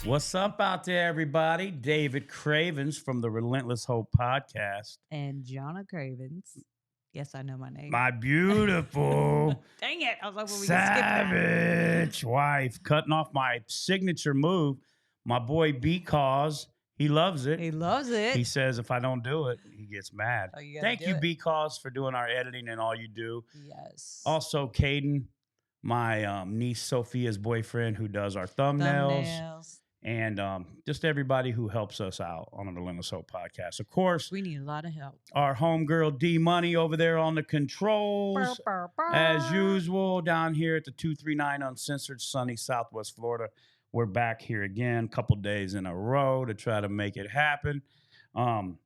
What's up out there, everybody? David Cravens from the Relentless Hope Podcast. And Jahnna Cravens. Yes, I know my name. My beautiful Dang it. I was like, well, we can skip that. savage wife cutting off my signature move. My boy B-Cause, he loves it. He loves it. He says if I don't do it, he gets mad. Oh, you Thank you, B-Cause, for doing our editing and all you do. Yes. Also, Caden, my niece Sophia's boyfriend, who does our thumbnails. And just everybody who helps us out on the Relentless Hope Podcast. Of course, we need a lot of help. Our homegirl D Money over there on the controls. As usual, down here at the 239 Uncensored, sunny Southwest Florida. We're back here again, a couple days in a row to try to make it happen. And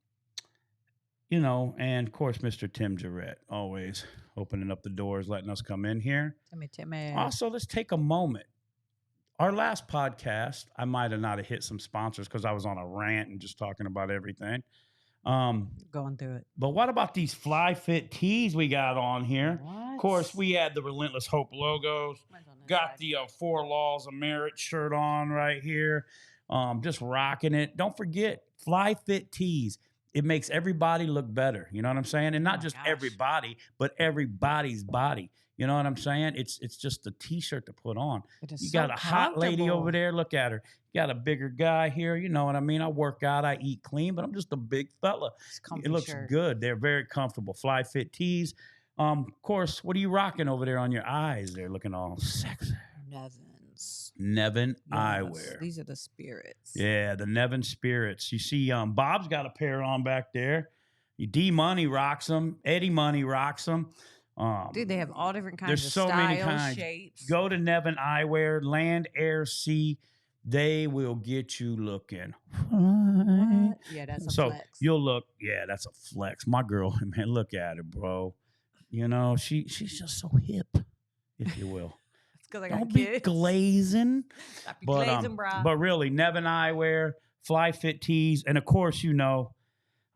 of course, Mr. Tim Jarrett, always opening up the doors, letting us come in here. Timmy. Also, let's take a moment. Our last podcast, I might have not hit some sponsors because I was on a rant and just talking about everything. Going through it. But what about these Flyfit tees we got on here? What? Of course, we had the Relentless Hope logos. Got the 4 Laws of Merit shirt on right here. Just rocking it. Don't forget, Flyfit tees. It makes everybody look better. You know what I'm saying? And not just everybody, but everybody's body. You know what I'm saying? It's just a T-shirt to put on. You got a hot lady over there. Look at her. You got a bigger guy here. You know what I mean? I work out. I eat clean, but I'm just a big fella. It looks good. They're very comfortable. Flyfit tees. Of course, what are you rocking over there on your eyes? They're looking all sexy. Neven Eyewear. These are the spirits. Yeah, the Neven spirits. You see, Bob's got a pair on back there. D Money rocks them. Eddie Money rocks them. Dude, they have all different kinds there's of so styles, many kinds. shapes. Go to Neven Eyewear, land, air, sea. They will get you looking. What? Yeah, that's a flex. You'll look. Yeah, that's a flex. My girl, man, look at her, bro. You know, she's just so hip, if you will. It's because I Don't got be kids. glazing. Stop your glazing, bro. But really, Neven Eyewear, Flyfit tees, and of course,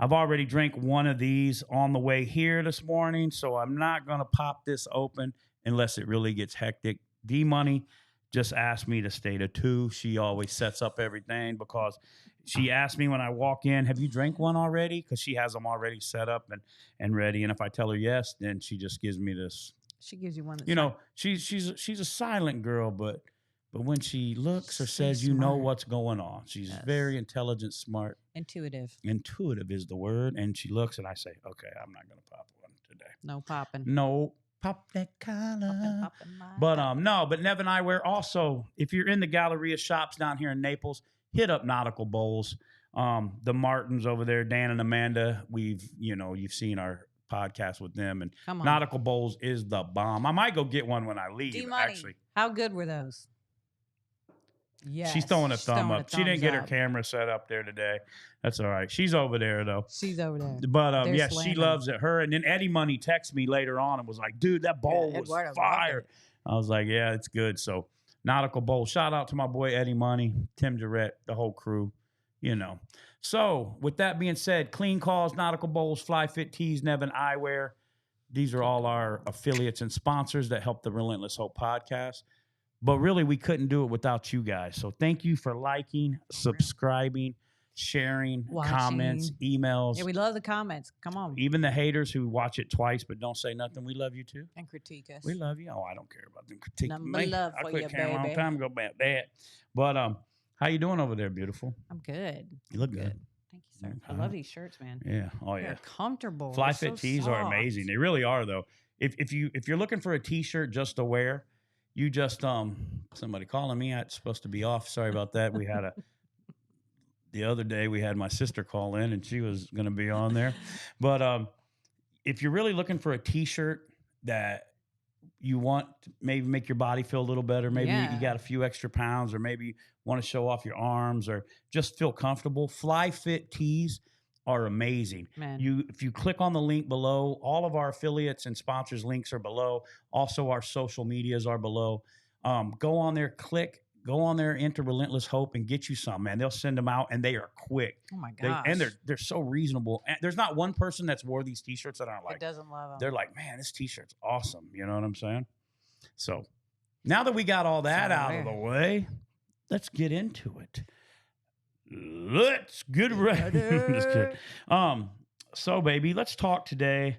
I've already drank one of these on the way here this morning, so I'm not going to pop this open unless it really gets hectic. D-Money just asked me to stay to 2. She always sets up everything because she asked me when I walk in, have you drank one already? Because she has them already set up and ready. And if I tell her yes, then she just gives me this. She gives you one. She's a silent girl, but when she looks or says, you know what's going on. She's very intelligent, smart. Intuitive. Intuitive is the word. And she looks and I say, okay, I'm not going to pop one today. No popping. No, pop that collar. But Neven Eyewear also, if you're in the Galleria shops down here in Naples, hit up Nautical Bowls. The Martins over there, Dan and Amanda, you've seen our podcast with them. And Nautical Bowls is the bomb. I might go get one when I leave, actually. How good were those? Yes. She's throwing a thumb up. She didn't get her camera set up there today. That's all right. She's over there, though. She's over there. But, she loves it. Her. And then Eddie Money texted me later on and was like, dude, that bowl was fire. I was like, yeah, it's good. So, Nautical Bowl. Shout out to my boy Eddie Money, Tim Jarrett, the whole crew, So, with that being said, Clean Calls, Nautical Bowls, Flyfit tees, Neven Eyewear. These are all our affiliates and sponsors that help the Relentless Hope Podcast. But really, we couldn't do it without you guys. So thank you for liking, subscribing, sharing, comments, emails. Yeah, we love the comments. Come on. Even the haters who watch it twice but don't say nothing, we love you too. And critique us. We love you. Oh, I don't care about them critiquing Number me. Love I for quit you, caring a long baby. time ago about that. But how you doing over there, beautiful? I'm good. You look good. Thank you, sir. I love these shirts, man. Yeah. Oh, yeah. They're comfortable. Flyfit tees are amazing. They really are, though. If you're looking for a T-shirt just to wear, you just somebody calling me. It's supposed to be off. Sorry about that. We had the other day we had my sister call in and she was going to be on there. But if you're really looking for a T-shirt that you want to maybe make your body feel a little better, maybe you got a few extra pounds, or maybe you want to show off your arms or just feel comfortable, Flyfit tees are amazing. Man. If you click on the link below, all of our affiliates and sponsors links are below. Also, our social medias are below. Go on there, enter Relentless Hope and get you some, man. They'll send them out and they are quick. Oh my gosh. And they're so reasonable. And there's not one person that's wore these T-shirts that aren't like, it doesn't love them. They're like, man, this T-shirt's awesome. You know what I'm saying? So now that we got all that out of the way, let's get into it. Let's get ready. Just kidding. So baby, let's talk today.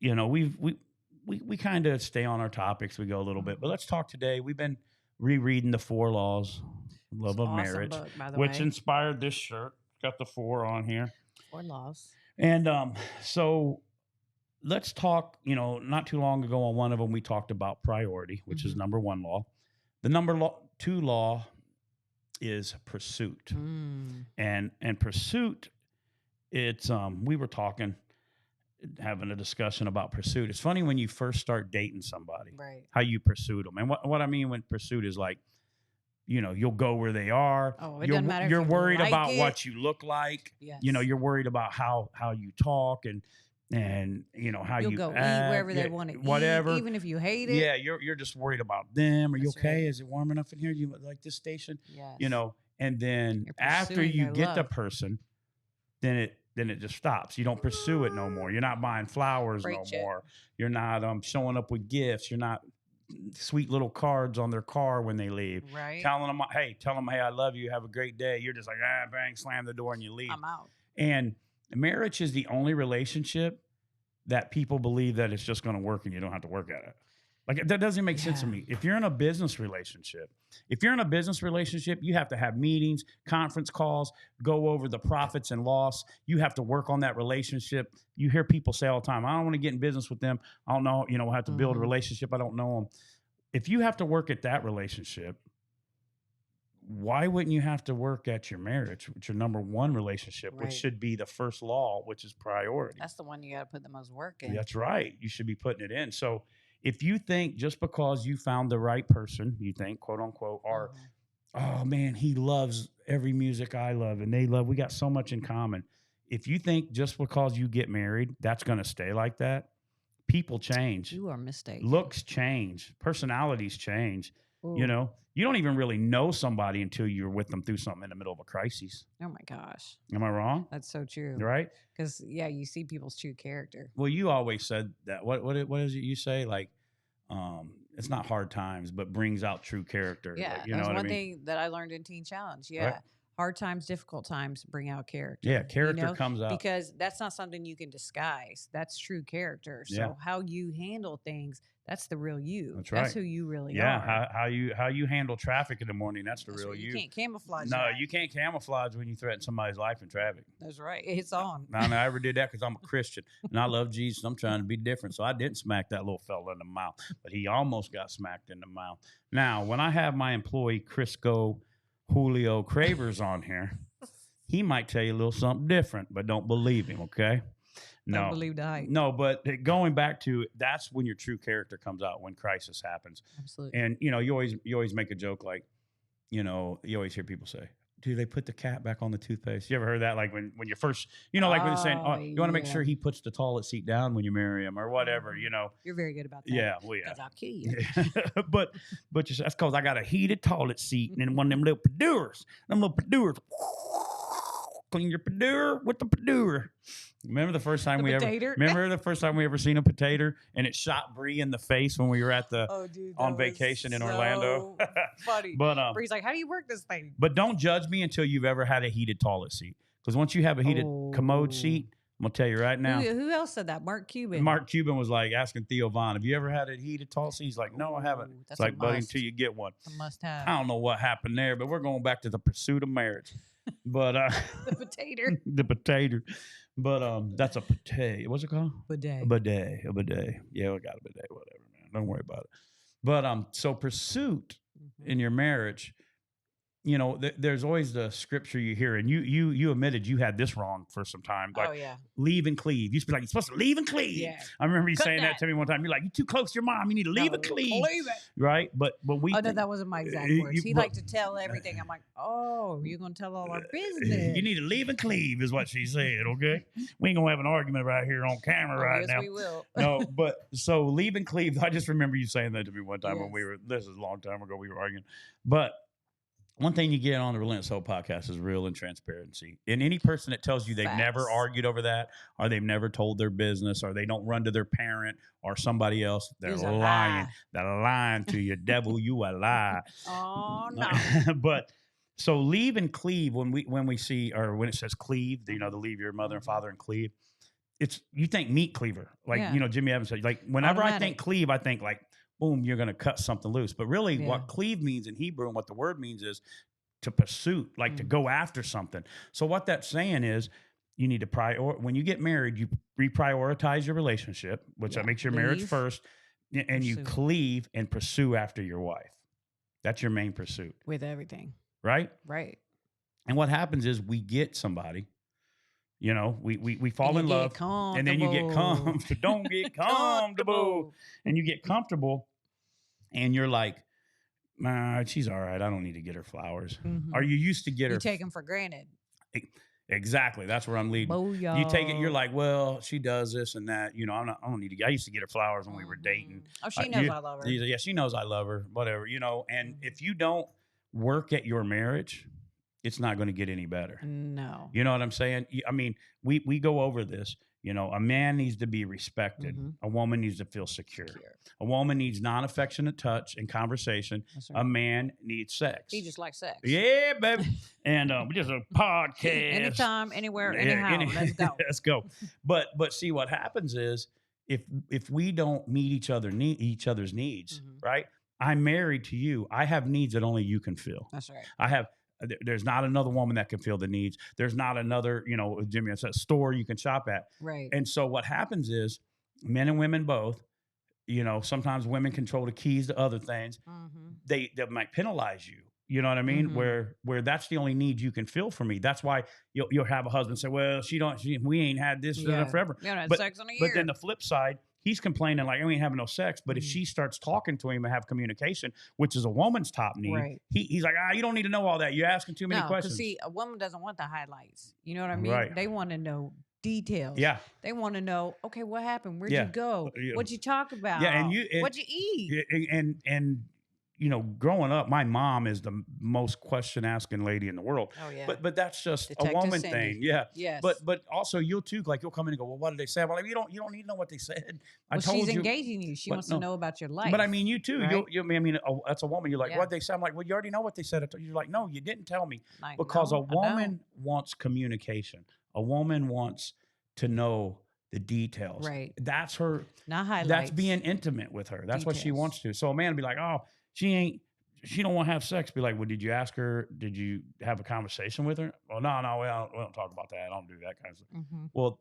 You know, we kind of stay on our topics. We go a little bit, but let's talk today. We've been rereading the 4 Laws Love of Marriage, book, by the which way. inspired this shirt. Got the 4 on here. 4 laws. And so let's talk, you know, not too long ago on one of them, we talked about priority, which is number 1 law. The number 2 law is pursuit. And pursuit, it's, we were talking, having a discussion about pursuit. It's funny when you first start dating somebody, right? How you pursue them. And what I mean when pursuit is like, you know, you'll go where they are. Oh, it doesn't matter. You're worried like about it. what you look like. Yes. You know, you're worried about how you talk and you know how you'll you go act, eat wherever they want to whatever. eat, even if you hate it. Yeah, you're just worried about them. Are you That's okay? right. Is it warm enough in here? You like this station? Yes. You know, and then You're after pursuing you their get the love. person, then it just stops. You don't pursue it no more. You're not buying flowers Preach no it. more. You're not showing up with gifts. You're not sweet little cards on their car when they leave. Right. Tell them, hey, I love you. Have a great day. You're just like, bang, slam the door and you leave. I'm out. And marriage is the only relationship that people believe that it's just going to work and you don't have to work at it. Like, that doesn't make sense to me. If you're in a business relationship, you have to have meetings, conference calls, go over the profits and loss. You have to work on that relationship. You hear people say all the time, I don't want to get in business with them. I don't know, I have to build a relationship. I don't know them. If you have to work at that relationship, why wouldn't you have to work at your marriage, which your number 1 relationship, Right. which should be the first law, which is priority? That's the one you got to put the most work in. That's right. You should be putting it in. So if you think just because you found the right person, you think, quote unquote, or, oh man, he loves every music I love and they love, we got so much in common. If you think just because you get married, that's going to stay like that, people change. You are mistaken. Looks change. Personalities change. Ooh. You know, you don't even really know somebody until you're with them through something in the middle of a crisis. Oh my gosh. Am I wrong? That's so true. Right? Because you see people's true character. Well, you always said that. What is it you say? Like, it's not hard times, but brings out true character. Yeah, like, you that's know what one I mean? thing that I learned in Teen Challenge. Yeah. Right. Hard times, difficult times bring out character. Yeah, character comes out. Because that's not something you can disguise. That's true character. So Yeah. how you handle things, that's the real you. That's right. That's who you really are. Yeah, how you handle traffic in the morning, that's the real right. you. You can't camouflage No, that. you can't camouflage when you threaten somebody's life in traffic. That's right. It's on. I ever did that because I'm a Christian and I love Jesus. I'm trying to be different. So I didn't smack that little fella in the mouth, but he almost got smacked in the mouth. Now, when I have my employee Crisco Julio Cravers on here, he might tell you a little something different, but don't believe him, okay? No. Don't believe the hype. No, but going back to that's when your true character comes out, when crisis happens. Absolutely. And you always make a joke like, you always hear people say, do they put the cap back on the toothpaste? You ever heard that? Like when you're first, like when they're saying, you want to make sure he puts the toilet seat down when you marry him or whatever, You're very good about that. Yeah, well, yeah. Because I'll kill you. but that's because I got a heated toilet seat and then one of them little Padures. Clean your Padure with the Padure. Remember the first time remember the first time we ever seen a potato and it shot Bree in the face when we were at the on vacation in Orlando. Funny. But Bree's like, how do you work this thing? But don't judge me until you've ever had a heated toilet seat. Because once you have a heated commode seat, I'm gonna tell you right now. Who else said that? Mark Cuban. Mark Cuban was like asking Theo Von, have you ever had a heated toilet seat? He's like, no, I haven't. It's like, buddy, until you get one. A must have. I don't know what happened there, but we're going back to the pursuit of marriage. But the potato. The potato. But that's a potato. What's it called? Bidet. A bidet. Yeah, we got a bidet, whatever, man. Don't worry about it. But so pursuit in your marriage, there's always the scripture you hear, and you admitted you had this wrong for some time. Like, leave and cleave. You used to be like, you're supposed to leave and cleave. Yeah. I remember you saying that to me one time. You're like, you're too close to your mom. You need to leave and cleave. Leave it. Right? But we. Oh, no, that wasn't my exact words. He liked to tell everything. I'm like, oh, you're going to tell all our business. You need to leave and cleave is what she said, okay? We ain't going to have an argument right here on camera right now. Yes, we will. No, but so leave and cleave. I just remember you saying that to me one time when this is a long time ago, we were arguing. But one thing you get on the Relentless Hope podcast is real and transparency. And any person that tells you they've never argued over that, or they've never told their business, or they don't run to their parent or somebody else, they're lying. They're lying to you. Devil, you a lie. Oh, no. But so leave and cleave, when we see, or when it says cleave, you know, to leave your mother and father and cleave, it's, you think meat cleaver. Like, you know, Jimmy Evans said, like, whenever I think cleave, I think like, boom, you're going to cut something loose. But really what cleave means in Hebrew and what the word means is to pursue, like to go after something. So what that's saying is you need to when you get married, you reprioritize your relationship, which makes your marriage first, and you cleave and pursue after your wife. That's your main pursuit. With everything. Right? Right. And what happens is we get somebody, you know, we fall in love, and then you get comfortable. Don't get comfortable. And you get comfortable, and you're like, nah, she's all right. I don't need to get her flowers. Or you used to get her. You take them for granted. Exactly. That's where I'm leading. You take it. You're like, well, she does this and that. You know, I don't need to. I used to get her flowers when we were dating. Oh, she knows I love her. Yeah, she knows I love her. Whatever, you know. And if you don't work at your marriage, it's not going to get any better. No. You know what I'm saying? I mean, we go over this. You know, a man needs to be respected. A woman needs to feel secure. A woman needs non-affectionate touch and conversation. Right. A man needs sex. He just likes sex. Yeah, baby. And just a podcast. Anytime, anywhere, anyhow. Let's go. Let's go. But see, what happens is if we don't meet each other's needs, right? I'm married to you. I have needs that only you can fill. That's right. There's not another woman that can fill the needs. There's not another, you know, Jimmy, it's a store you can shop at. Right. And so what happens is men and women both, you know, sometimes women control the keys to other things. They might penalize you. You know what I mean? Where that's the only need you can fill for me. That's why you'll have a husband say, well, we ain't had this forever. We haven't had sex in a year. But then the flip side, he's complaining like, we ain't having no sex. But if she starts talking to him and have communication, which is a woman's top need, he's like, you don't need to know all that. You're asking too many questions. See, a woman doesn't want the highlights. You know what I mean? Right. They want to know details. Yeah. They want to know, okay, what happened? Where'd you go? What'd you talk about? Yeah, what'd you eat? And you know, growing up, my mom is the most question-asking lady in the world. Oh, yeah. But that's just Detective a woman Cindy. thing. Yeah. Yes. But also you'll too, like you'll come in and go, well, what did they say? I'm like, you don't need to know what they said. I told she's you. engaging you. She wants to know about your life. But I mean, you too. Right? That's a woman. You're like, what'd they say? I'm like, well, you already know what they said. You're like, no, you didn't tell me. Because a woman wants communication. A woman wants to know the details. Right. That's her. Not highlights. That's being intimate with her. That's what she wants to. So a man would be like, oh, she don't want to have sex. Be like, well, did you ask her? Did you have a conversation with her? Well, no, we don't talk about that. I don't do that kind of stuff. Well,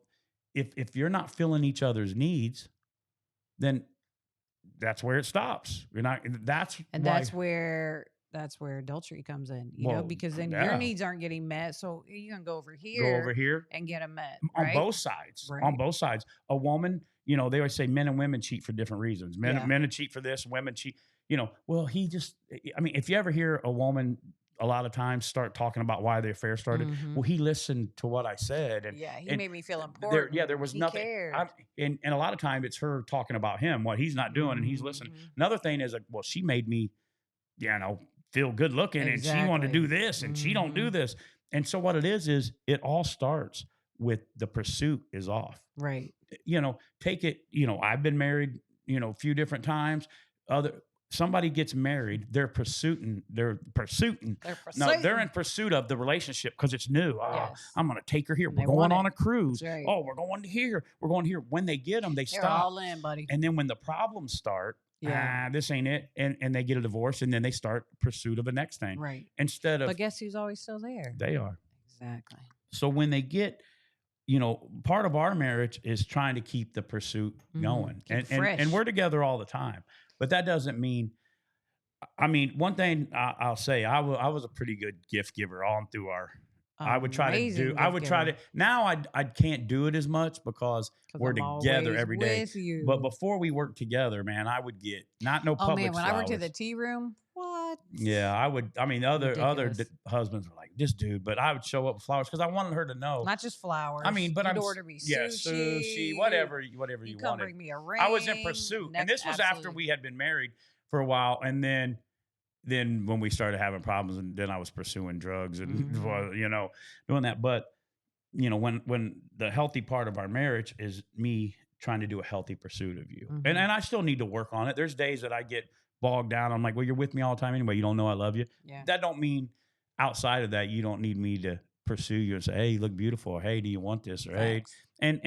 if you're not filling each other's needs, then that's where it stops. You're not. That's where adultery comes in. You know, because then your needs aren't getting met, so you can go over here and get them met on both sides. Right. On both sides, a woman. You know, they always say men and women cheat for different reasons. Men cheat for this. Women cheat. You know, well, if you ever hear a woman a lot of times start talking about why the affair started, well, he listened to what I said. And he made me feel important. There was nothing. And a lot of time it's her talking about him, what he's not doing, and he's listening. Another thing is like, well, she made me, feel good looking, and she wanted to do this, and she don't do this. And so what it is it all starts with the pursuit is off. Right. Take it, I've been married, a few different times. Somebody gets married, they're pursuing. No, they're in pursuit of the relationship because it's new. I'm going to take her here. We're going on a cruise. Right. Oh, we're going here. We're going here. When they get them, they're stop. All in, buddy. And then when the problems start, this ain't it. And they get a divorce, and then they start pursuit of the next thing. Right. But guess who's always still there? They are. Exactly. So when they get, part of our marriage is trying to keep the pursuit going. And we're together all the time. But that doesn't mean, one thing I'll say, I was a pretty good gift giver on through our, now I can't do it as much because we're together every day. But before we worked together, man, I would get, no public when flowers. I worked at the tea room, what? Yeah, I would, other husbands were like, this dude, but I would show up with flowers because I wanted her to know. Not just flowers. But You'd order me sushi, whatever you wanted. Bring me a ring. I was in pursuit. And this was after we had been married for a while. And then then when we started having problems, and then I was pursuing drugs and, doing that. But, when the healthy part of our marriage is me trying to do a healthy pursuit of you. And I still need to work on it. There's days that I get bogged down. I'm like, well, you're with me all the time anyway. You don't know I love you. Yeah. That don't mean outside of that, you don't need me to pursue you and say, hey, you look beautiful. Or, hey, do you want this? Or, Facts. hey,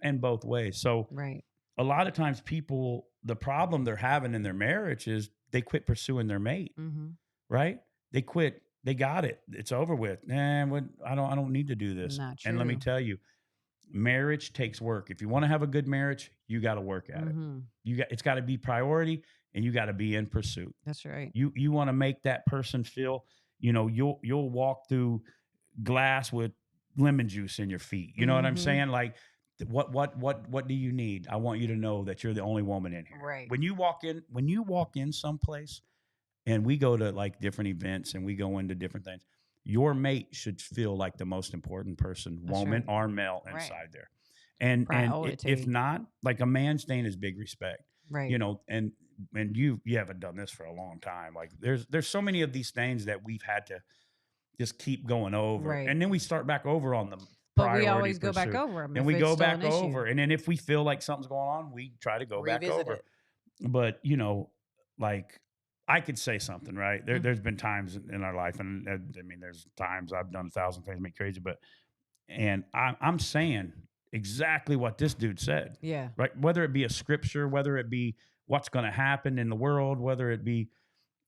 and both ways. So right. A lot of times people, the problem they're having in their marriage is they quit pursuing their mate, right? They quit. They got it. It's over with. I don't need to do this. Not true. And let me tell you, marriage takes work. If you want to have a good marriage, you got to work at it. It's got to be priority, and you got to be in pursuit. That's right. You want to make that person feel, you'll walk through glass with lemon juice in your feet. You know what I'm saying? Like, what do you need? I want you to know that you're the only woman in here. Right. When you walk in someplace, and we go to like different events and we go into different things, your mate should feel like the most important person, woman or male, inside there. And if not, like, a man's thing is big respect. Right. And you haven't done this for a long time. Like, there's so many of these things that we've had to just keep going over. Right. And then we start back over on them. But we always go back over them. And we go back over. And then if we feel like something's going on, we try to go back over. But, like, I could say something, right? There's been times in our life, and I mean, there's times I've done 1,000 things to make crazy, and I'm saying exactly what this dude said. Yeah. Right? Whether it be a scripture, whether it be what's going to happen in the world, whether it be,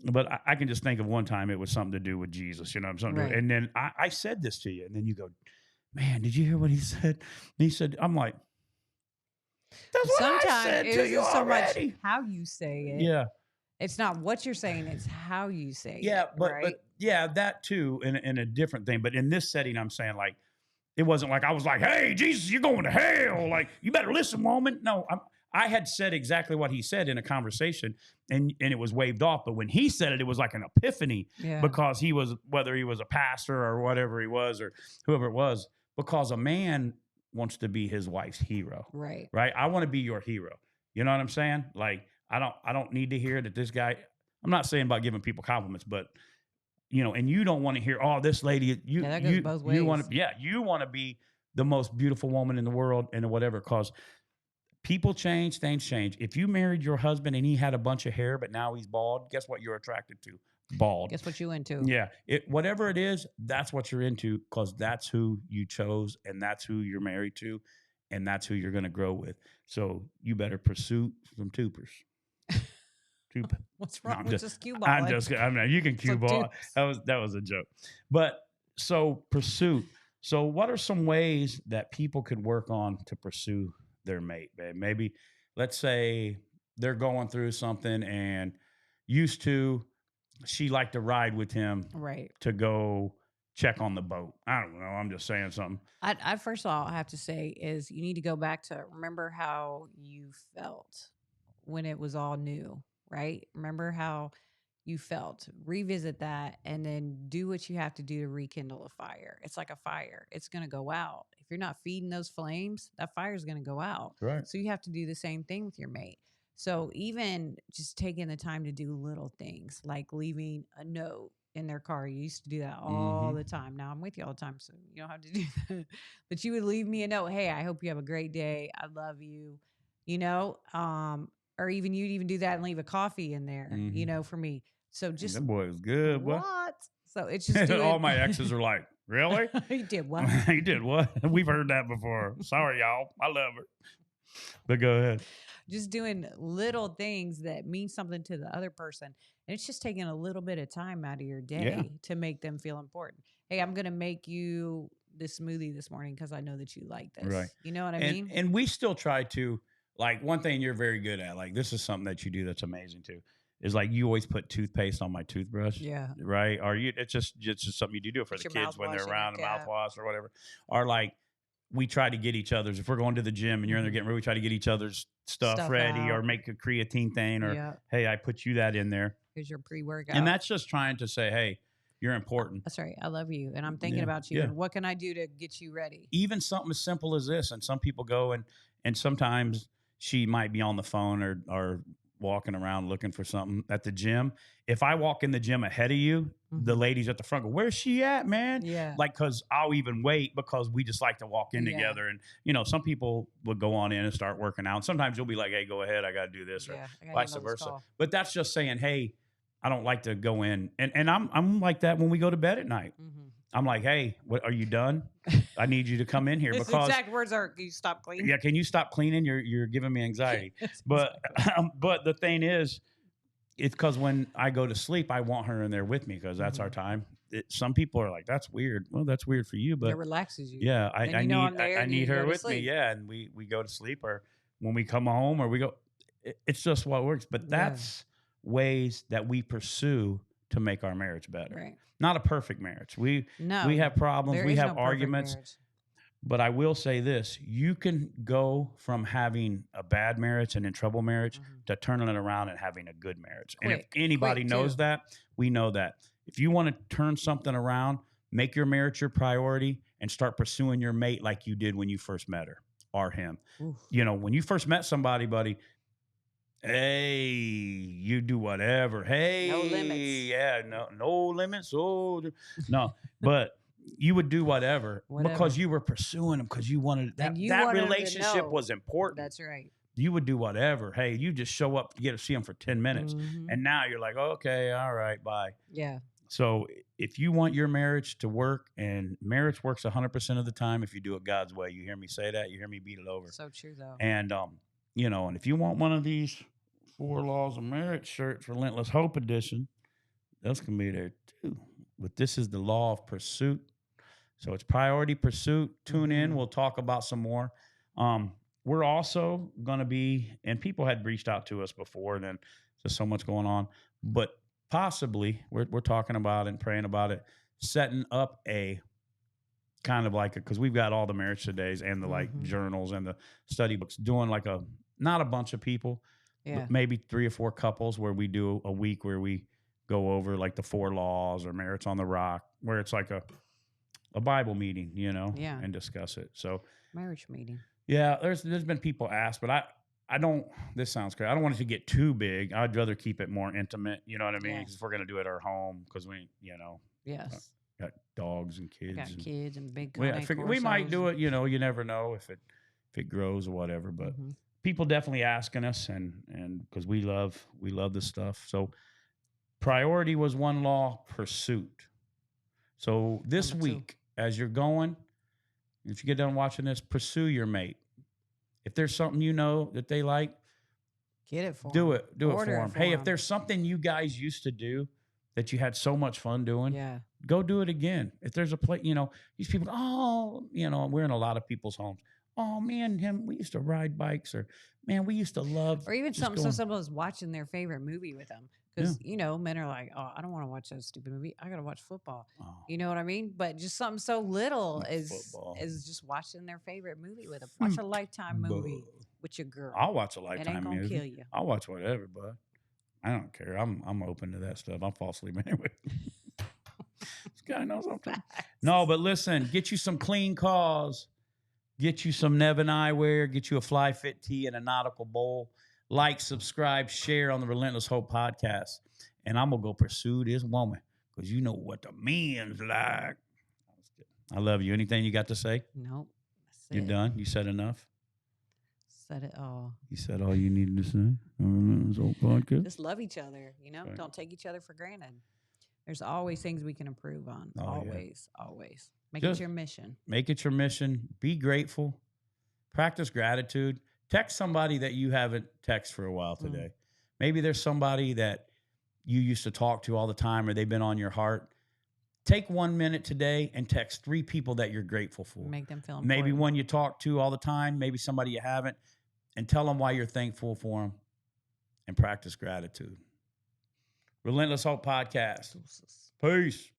but I can just think of one time it was something to do with Jesus, Right. And then I said this to you, and then you go, man, did you hear what he said? And he said, I'm like, that's what I said to you already. Much how you say it. Yeah. It's not what you're saying, it's how you say it. Yeah, but yeah, that too, in a different thing. But in this setting, I'm saying, like, it wasn't like I was like, hey, Jesus, you're going to hell. Like, you better listen, woman. No, I had said exactly what he said in a conversation, and it was waved off. But when he said it, it was like an epiphany, because he was, whether he was a pastor or whatever he was, or whoever it was, because a man wants to be his wife's hero. Right. Right. I want to be your hero. You know what I'm saying? Like, I don't need to hear that this guy, I'm not saying about giving people compliments, but, and you don't want to hear, oh, this lady, that goes both ways. You want to be the most beautiful woman in the world and whatever, because people change, things change. If you married your husband and he had a bunch of hair, but now he's bald, guess what you're attracted to? Bald. Guess what you into? Yeah. Whatever it is, that's what you're into, because that's who you chose, and that's who you're married to, and that's who you're going to grow with. So you better pursue some tupers. What's wrong with just cue ball? You can cue ball. That was a joke. But so pursuit. So what are some ways that people could work on to pursue their mate, babe? Maybe, let's say they're going through something, and used to, she liked to ride with him, right, to go check on the boat. I don't know. I'm just saying something. I first of all, I have to say is you need to go back to remember how you felt when it was all new. Right? Remember how you felt. Revisit that, and then do what you have to do to rekindle a fire. It's like a fire. It's going to go out. If you're not feeding those flames, that fire is going to go out. Right. So you have to do the same thing with your mate. So even just taking the time to do little things like leaving a note in their car. You used to do that all the time. Now I'm with you all the time, so you don't have to do that. But you would leave me a note. Hey, I hope you have a great day. I love you. Or even you'd even do that and leave a coffee in there, for me. So just that boy was good. What? So it's just all my exes are like, really? He did what? He did what? We've heard that before. Sorry, y'all. I love her. But go ahead. Just doing little things that mean something to the other person. And it's just taking a little bit of time out of your day to make them feel important. Hey, I'm going to make you this smoothie this morning because I know that you like this. Right. You know what I mean? And we still try to, like, one thing you're very good at, like, this is something that you do that's amazing too, is like you always put toothpaste on my toothbrush. Yeah. Right? Or it's just something you do for the kids when they're around, a mouthwash or whatever. Or like, we try to get each other's, if we're going to the gym and you're in there getting ready, we try to get each other's stuff ready out. Or make a creatine thing, or hey, I put you that in there. Here's your pre-workout. And that's just trying to say, hey, you're important. That's right. I love you. And I'm thinking about you. And what can I do to get you ready? Even something as simple as this. And some people go and sometimes she might be on the phone or walking around looking for something at the gym. If I walk in the gym ahead of you, the ladies at the front go, "Where's she at, man?" Yeah. Like, because I'll even wait because we just like to walk in together. And, you know, some people would go on in and start working out. Sometimes you'll be like, "Hey, go ahead. I got to do this," or vice versa. But that's just saying, "Hey, I don't like to go in." And I'm like that when we go to bed at night. I'm like, "Hey, what, are you done? I need you to come in here." His because exact words are, "Can you stop cleaning?" Yeah, can you stop cleaning? You're giving me anxiety. But but the thing is, it's because when I go to sleep, I want her in there with me because that's our time. Some people are like, "That's weird." Well, that's weird for you, but it relaxes you. yeah, I need her with me. Sleep. Yeah, and we go to sleep, or when we come home, or we go. It's just what works. But that's ways that we pursue to make our marriage better. Right. Not a perfect marriage. We have problems. We have arguments. But I will say this: you can go from having a bad marriage and in trouble marriage to turning it around and having a good marriage. And if anybody knows that, we know that. If you want to turn something around, make your marriage your priority and start pursuing your mate like you did when you first met her or him. Oof. You know, when you first met somebody, buddy, hey, you do whatever. Hey, no limits. Yeah, no limits. Oh, no, but you would do whatever because you were pursuing them because you wanted that. That relationship was important. That's right. You would do whatever. Hey, you just show up to get to see them for 10 minutes, and now you're like, okay, all right, bye. Yeah. So if you want your marriage to work, and marriage works 100% of the time if you do it God's way. You hear me say that? You hear me beat it over? So true, though. And you know, and if you want one of these 4 Laws of Marriage shirts, Relentless Hope edition, those can be there too. But this is the law of pursuit. So it's priority pursuit. Tune in. We'll talk about some more. We're also going to be, and people had reached out to us before, and then there's so much going on, but possibly we're talking about it and praying about it, setting up a kind of like because we've got all the marriage todays and the like journals and the study books, doing like not a bunch of people, but maybe 3 or 4 couples where we do a week where we go over like the 4 laws or Marriage on the Rock, where it's like a Bible meeting, you know, and discuss it. So marriage meeting. Yeah, there's been people ask, but I don't. This sounds great. I don't want it to get too big. I'd rather keep it more intimate. You know what I mean? Because if we're gonna do it at our home, because we, you know, got dogs and kids. Got kids and big. We might do it. You know, you never know if it grows or whatever. But people definitely asking us, and because we love this stuff. So priority was 1 law, pursuit. So this week, as you're going, if you get done watching this, pursue your mate. If there's something you know that they like, get it for them. Do it for them. Hey, if there's something you guys used to do that you had so much fun doing, go do it again. If there's a place, you know, these people, oh, you know, we're in a lot of people's homes. Oh, me and him, we used to ride bikes, or man, we used to love. Or even someone's watching their favorite movie with them. Because, you know, men are like, oh, I don't want to watch that stupid movie. I got to watch football. Oh. You know what I mean? But just something so little is just watching their favorite movie with them. Watch a Lifetime movie with your girl. I'll watch a Lifetime movie. It ain't going to kill you. I'll watch whatever, bud. I don't care. I'm open to that stuff. I'm fall asleep anyway. This guy knows something. No, but listen, get you some clean cause. Get you some Neven eyewear. Get you a Flyfit tee and a Nautical bowl. Like, subscribe, share on the Relentless Hope Podcast. And I'm going to go pursue this woman because you know what the men's like. I love you. Anything you got to say? Nope. You're done? You said enough? Said it all. You said all you needed to say on Relentless Hope Podcast? Just love each other, you know? Right. Don't take each other for granted. There's always things we can improve on. Always. Make it your mission. Make it your mission. Be grateful. Practice gratitude. Text somebody that you haven't texted for a while today. Maybe there's somebody that you used to talk to all the time, or they've been on your heart. Take 1 minute today and text 3 people that you're grateful for. Make them feel important. Maybe one you talk to all the time, maybe somebody you haven't, and tell them why you're thankful for them, and practice gratitude. Relentless Hope Podcast. Peace.